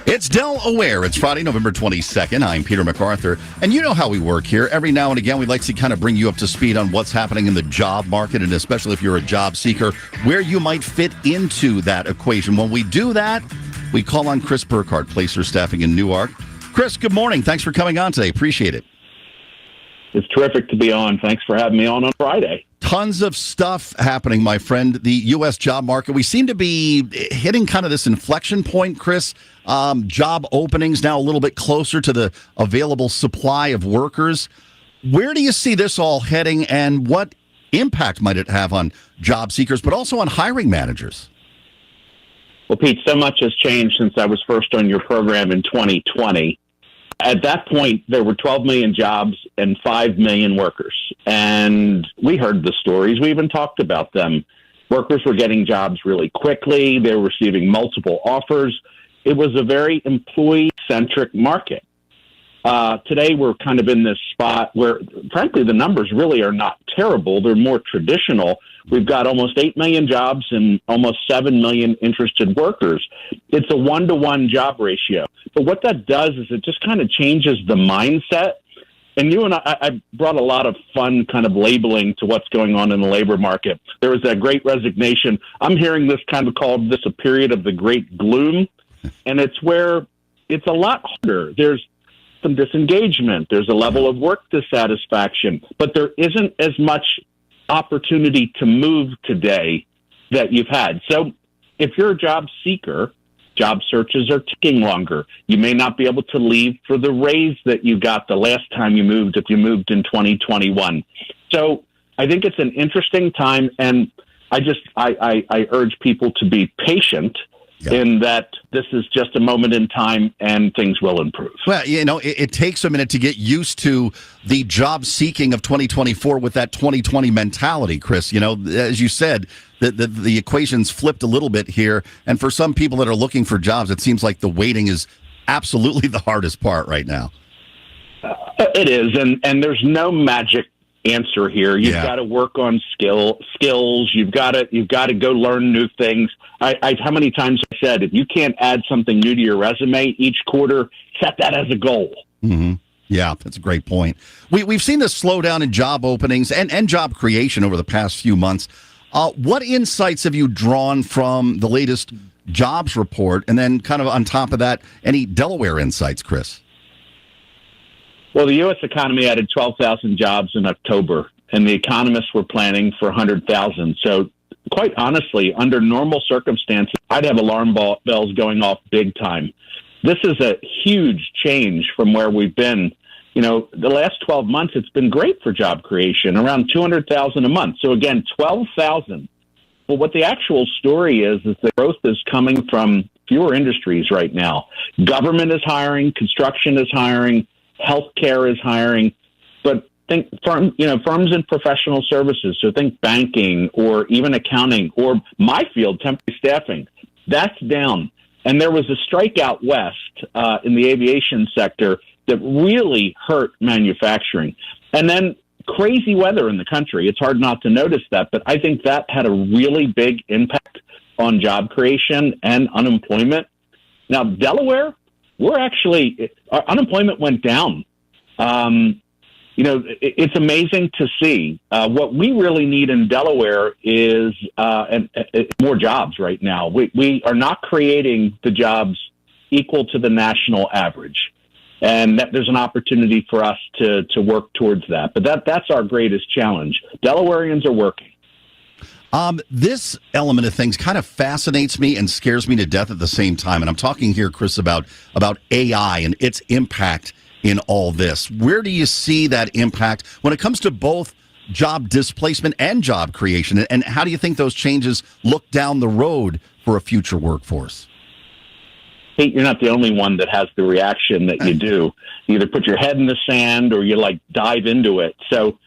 It's Delaware. It's Friday, November 22nd. I'm Peter MacArthur, and you know how we work here. Every now and again, we'd like to kind of bring you up to speed on what's happening in the job market, and especially if you're a job seeker, where you might fit into that equation. When we do that, we call on Chris Burkhard, Placer Staffing in Newark. Chris, good morning. Thanks for coming on today. Appreciate it. It's terrific to be on. Thanks for having me on Friday. Tons of stuff happening, my friend. The U.S. job market, we seem to be hitting kind of this inflection point, Chris. Job openings now a little bit closer to the available supply of workers. Where do you see this all heading, and what impact might it have on job seekers, but also on hiring managers? Well, Pete, so much has changed since I was first on your program in 2020. At that point, there were 12 million jobs and 5 million workers. And we heard the stories. We even talked about them. Workers were getting jobs really quickly. They were receiving multiple offers. It was a very employee-centric market. Today, we're kind of in this spot where, frankly, the numbers really are not terrible. They're more traditional. We've got almost 8 million jobs and almost 7 million interested workers. It's a 1-to-1 job ratio. But what that does is it just kind of changes the mindset. And you and I brought a lot of fun kind of labeling to what's going on in the labor market. There was that Great Resignation. I'm hearing this kind of called a period of the Great Gloom. And it's where it's a lot harder. There's some disengagement. There's a level of work dissatisfaction. But there isn't as much opportunity to move today that you've had. So if you're a job seeker, job searches are ticking longer. You may not be able to leave for the raise that you got the last time you moved, if you moved in 2021. So I think it's an interesting time, and I urge people to be patient. Yep. In that this is just a moment in time and things will improve. Well, you know, it takes a minute to get used to the job seeking of 2024 with that 2020 mentality, Chris. You know, as you said, the equation's flipped a little bit here. And for some people that are looking for jobs, it seems like the waiting is absolutely the hardest part right now. It is. And there's no magic answer here. You've got to work on skills. You've got to go learn new things. How many times I said, if you can't add something new to your resume each quarter, set that as a goal. Mm-hmm. Yeah, that's a great point. We've seen this slowdown in job openings and job creation over the past few months. What insights have you drawn from the latest jobs report? And then kind of on top of that, any Delaware insights, Chris? Well, the U.S. economy added 12,000 jobs in October, and the economists were planning for 100,000. So, quite honestly, under normal circumstances, I'd have alarm bells going off big time. This is a huge change from where we've been. You know, the last 12 months, it's been great for job creation, around 200,000 a month. So, again, 12,000. But what the actual story is the growth is coming from fewer industries right now. Government is hiring, construction is hiring, healthcare is hiring, but think firms in professional services. So think banking or even accounting or my field, temporary staffing. That's down. And there was a strike out west in the aviation sector that really hurt manufacturing. And then crazy weather in the country. It's hard not to notice that, but I think that had a really big impact on job creation and unemployment. Now, Delaware, our unemployment went down. It's amazing to see. What we really need in Delaware is more jobs right now. We are not creating the jobs equal to the national average. And there's an opportunity for us to work towards that. But that's our greatest challenge. Delawareans are working. This element of things kind of fascinates me and scares me to death at the same time. And I'm talking here, Chris, about AI and its impact in all this. Where do you see that impact when it comes to both job displacement and job creation? And how do you think those changes look down the road for a future workforce? Pete, you're not the only one that has the reaction that you do. You either put your head in the sand or you dive into it. So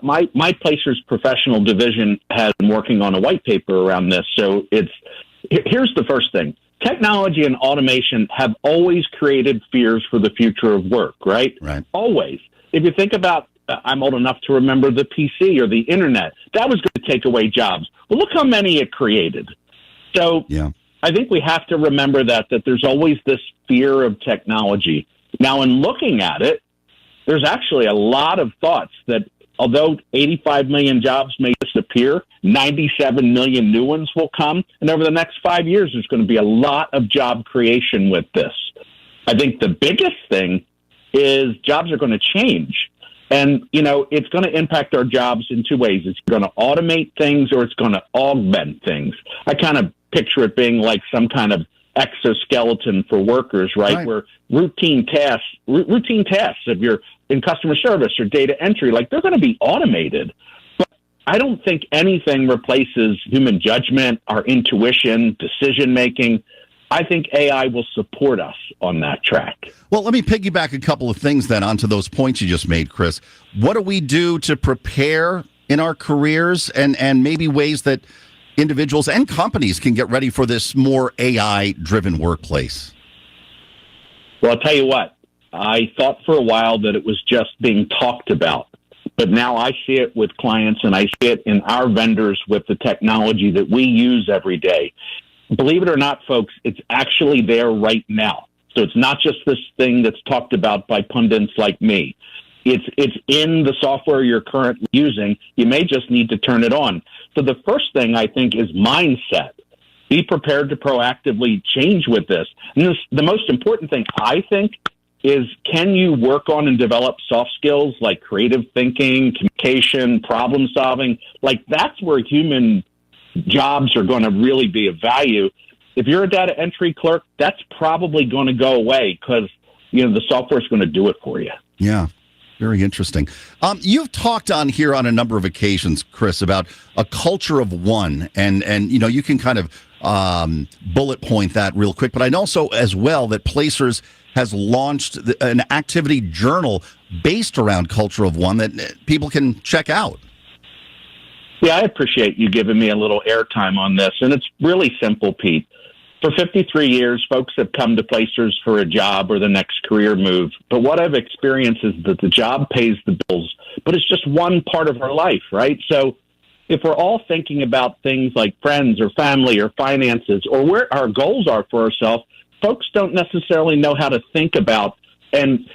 my Placer's professional division has been working on a white paper around this. So here's the first thing. Technology and automation have always created fears for the future of work, right? Right. Always. If you think about, I'm old enough to remember the PC or the internet, that was going to take away jobs. Well, look how many it created. So I think we have to remember that there's always this fear of technology. Now, in looking at it, there's actually a lot of thoughts that although 85 million jobs may disappear, 97 million new ones will come. And over the next 5 years, there's going to be a lot of job creation with this. I think the biggest thing is jobs are going to change. And, it's going to impact our jobs in two ways. It's going to automate things or it's going to augment things. I kind of picture it being like some kind of exoskeleton for workers, right? Where routine tasks, if you're in customer service or data entry, like they're going to be automated. But I don't think anything replaces human judgment, our intuition, decision making. I think AI will support us on that track. Well, let me piggyback a couple of things then onto those points you just made, Chris. What do we do to prepare in our careers and maybe ways that individuals and companies can get ready for this more AI-driven workplace? Well, I'll tell you what. I thought for a while that it was just being talked about. But now I see it with clients and I see it in our vendors with the technology that we use every day. Believe it or not, folks, it's actually there right now. So it's not just this thing that's talked about by pundits like me. It's in the software you're currently using. You may just need to turn it on. So the first thing I think is mindset. Be prepared to proactively change with this. And the most important thing I think is, can you work on and develop soft skills like creative thinking, communication, problem solving? Like that's where human jobs are going to really be of value. If you're a data entry clerk, that's probably going to go away because, the software is going to do it for you. Yeah. Very interesting. You've talked on here on a number of occasions, Chris, about a culture of one, and you can kind of bullet point that real quick. But I know also as well that Placers has launched an activity journal based around culture of one that people can check out. Yeah, I appreciate you giving me a little airtime on this, and it's really simple, Pete. For 53 years, folks have come to Placers for a job or the next career move. But what I've experienced is that the job pays the bills, but it's just one part of our life, right? So if we're all thinking about things like friends or family or finances or where our goals are for ourselves, folks don't necessarily know how to think about and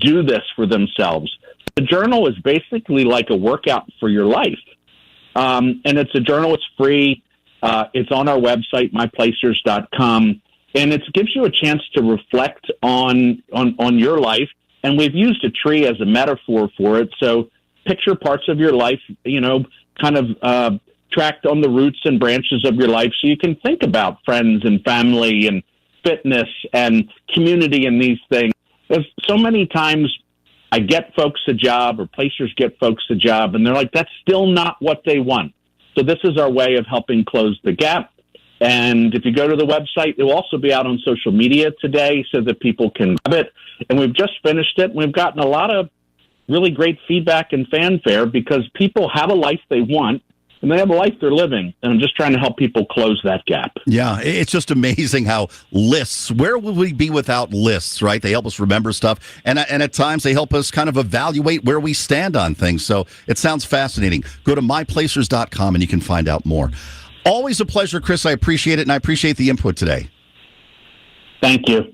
do this for themselves. The journal is basically like a workout for your life. And it's a journal. It's free. It's on our website, myplacers.com, and it gives you a chance to reflect on your life. And we've used a tree as a metaphor for it. So picture parts of your life, kind of tracked on the roots and branches of your life, so you can think about friends and family and fitness and community and these things. There's so many times I get folks a job or Placers get folks a job, and they're like, that's still not what they want. So this is our way of helping close the gap. And if you go to the website, it will also be out on social media today so that people can grab it. And we've just finished it. And we've gotten a lot of really great feedback and fanfare because people have a life they want and they have a life they're living. And I'm just trying to help people close that gap. Yeah, it's just amazing how lists, where would we be without lists, right? They help us remember stuff. And at times they help us kind of evaluate where we stand on things. So it sounds fascinating. Go to myplacers.com and you can find out more. Always a pleasure, Chris. I appreciate it. And I appreciate the input today. Thank you.